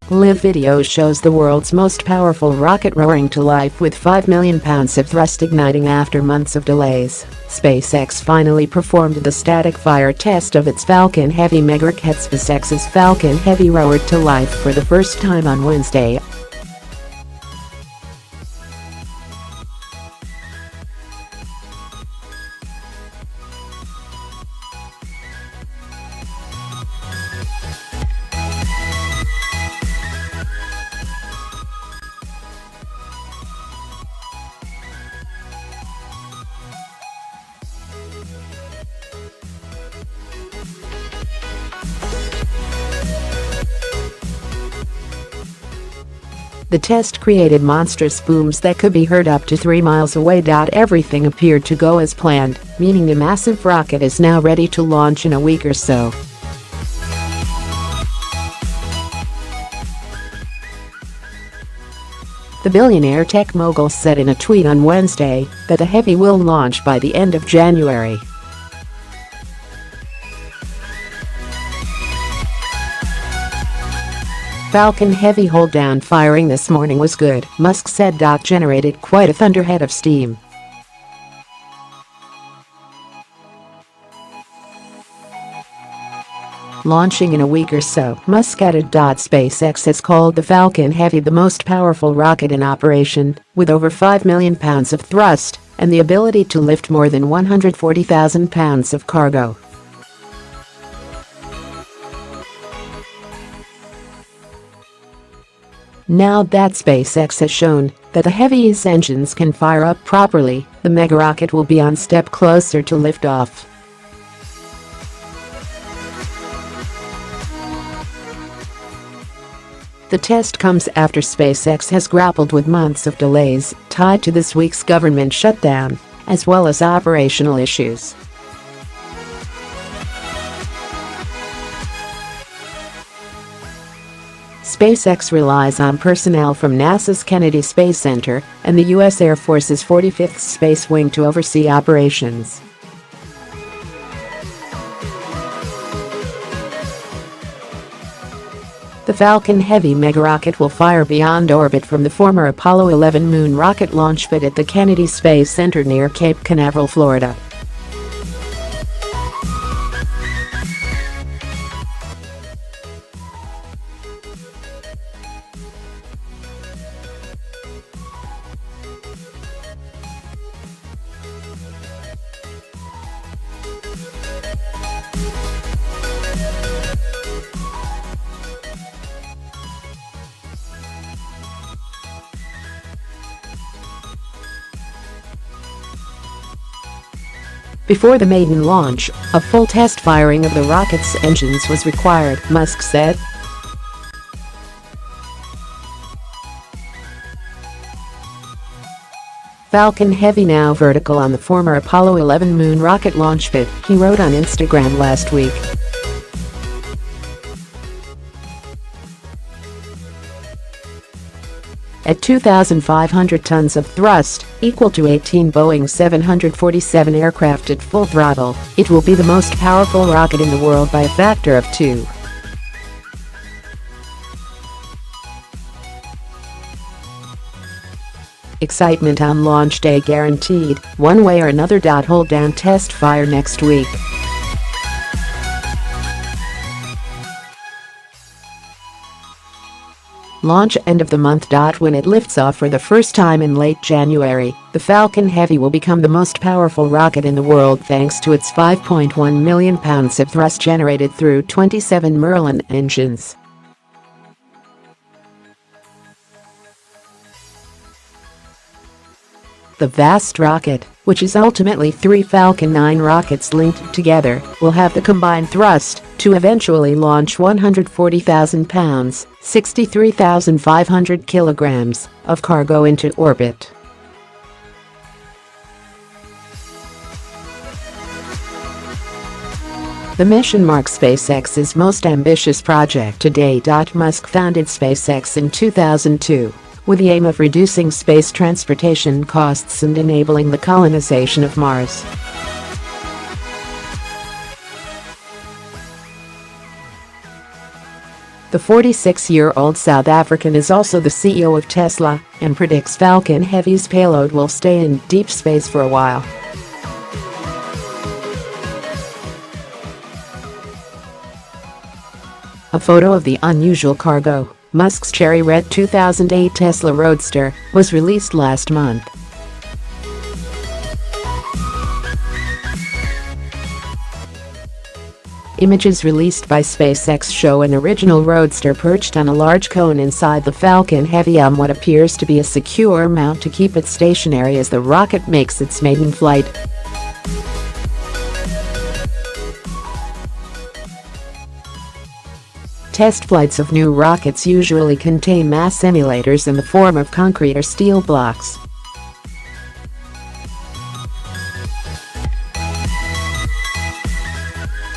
Live video shows the world's most powerful rocket roaring to life with 5 million pounds of thrust igniting after months of delays. SpaceX finally performed the static fire test of its Falcon Heavy megarocket. SpaceX's Falcon Heavy roared to life for the first time on Wednesday. The test created monstrous booms that could be heard up to 3 miles away. Everything appeared to go as planned, meaning the massive rocket is now ready to launch in a week or so. The billionaire tech mogul said in a tweet on Wednesday that the Heavy will launch by the end of January. Falcon Heavy hold-down firing this morning was good, Musk said. Generated quite a thunderhead of steam. Launching in a week or so, Musk added. SpaceX has called the Falcon Heavy the most powerful rocket in operation, with over 5 million pounds of thrust and the ability to lift more than 140,000 pounds of cargo. Now that SpaceX has shown that the Heavy's engines can fire up properly, the megarocket will be one step closer to liftoff. The test comes after SpaceX has grappled with months of delays tied to this week's government shutdown, as well as operational issues. SpaceX relies on personnel from NASA's Kennedy Space Center and the U.S. Air Force's 45th Space Wing to oversee operations. The Falcon Heavy megarocket will fire beyond orbit from the former Apollo 11 moon rocket launch pad at the Kennedy Space Center near Cape Canaveral, Florida. Before the maiden launch, a full test firing of the rocket's engines was required, Musk said. Falcon Heavy now vertical on the former Apollo 11 moon rocket launch pad, he wrote on Instagram last week. At 2,500 tons of thrust, equal to 18 Boeing 747 aircraft at full throttle, it will be the most powerful rocket in the world by a factor of 2. Excitement on launch day guaranteed, one way or another. Hold down test fire next week. Launch end of the month. When it lifts off for the first time in late January, the Falcon Heavy will become the most powerful rocket in the world thanks to its 5.1 million pounds of thrust generated through 27 Merlin engines. The vast rocket, which is ultimately 3 Falcon 9 rockets linked together, will have the combined thrust to eventually launch 140,000 pounds, 63,500 kilograms, of cargo into orbit. The mission marks SpaceX's most ambitious project to date. Musk founded SpaceX in 2002. With the aim of reducing space transportation costs and enabling the colonization of Mars. The 46-year-old South African is also the CEO of Tesla and predicts Falcon Heavy's payload will stay in deep space for a while. A photo of the unusual cargo, Musk's cherry red 2008 Tesla Roadster, was released last month. Images released by SpaceX show an original Roadster perched on a large cone inside the Falcon Heavy on what appears to be a secure mount to keep it stationary as the rocket makes its maiden flight. Test flights of new rockets usually contain mass simulators in the form of concrete or steel blocks.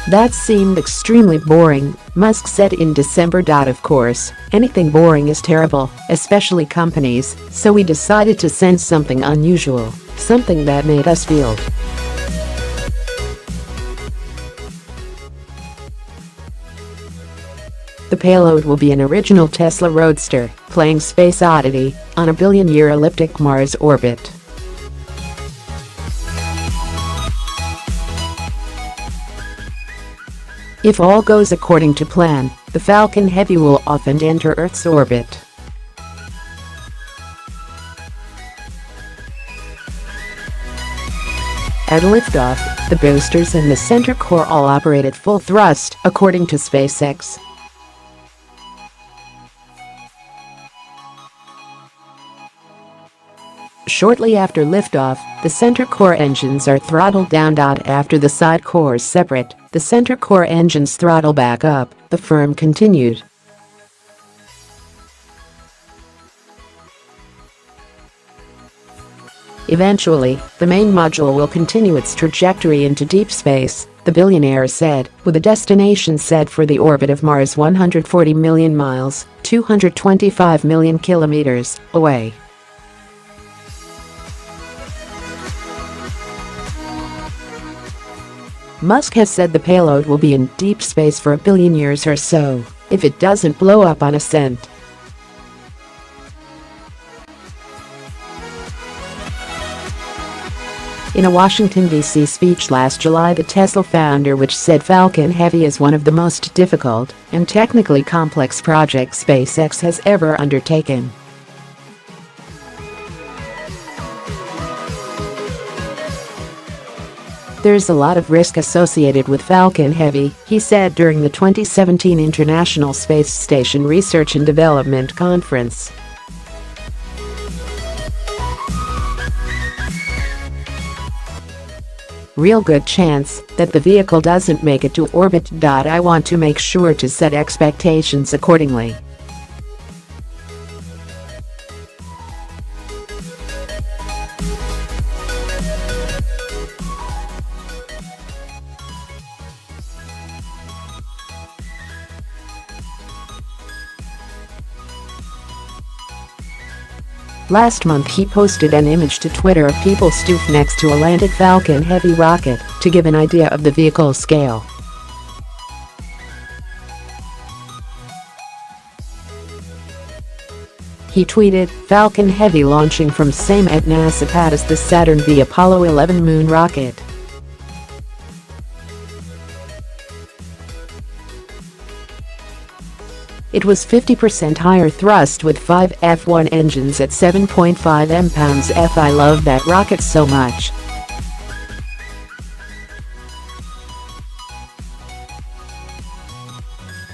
That seemed extremely boring, Musk said in December. Of course, anything boring is terrible, especially companies, so we decided to send something unusual, something that made us feel. The payload will be an original Tesla Roadster, playing Space Oddity, on a billion-year elliptic Mars orbit. If all goes according to plan, the Falcon Heavy will off and enter Earth's orbit. At liftoff, the boosters and the center core all operate at full thrust, according to SpaceX. Shortly after liftoff, the center core engines are throttled down. After the side cores separate, the center core engines throttle back up, the firm continued. Eventually, the main module will continue its trajectory into deep space, the billionaire said, with a destination set for the orbit of Mars 140 million miles, 225 million kilometers, away. Musk has said the payload will be in deep space for a billion years or so, if it doesn't blow up on ascent. In a Washington, D.C. speech last July, the Tesla founder which said Falcon Heavy is one of the most difficult and technically complex projects SpaceX has ever undertaken. There's a lot of risk associated with Falcon Heavy, he said during the 2017 International Space Station Research and Development Conference. Real good chance that the vehicle doesn't make it to orbit. I want to make sure to set expectations accordingly. Last month he posted an image to Twitter of people stooped next to a landed Falcon Heavy rocket to give an idea of the vehicle's scale. He tweeted, "Falcon Heavy launching from same at NASA pad as the Saturn V Apollo 11 moon rocket." It was 50% higher thrust with 5 F1 engines at 7.5 mph. I love that rocket so much.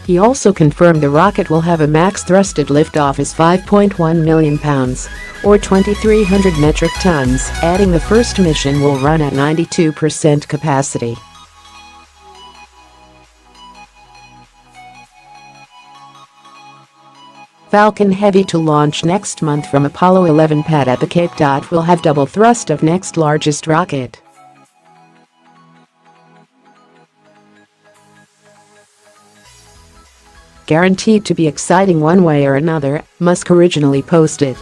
He also confirmed the rocket will have a max thrust at liftoff is 5.1 million pounds, or 2,300 metric tons, adding the first mission will run at 92% capacity. Falcon Heavy to launch next month from Apollo 11 pad at the Cape. Will have double thrust of next largest rocket. Guaranteed to be exciting one way or another, Musk originally posted.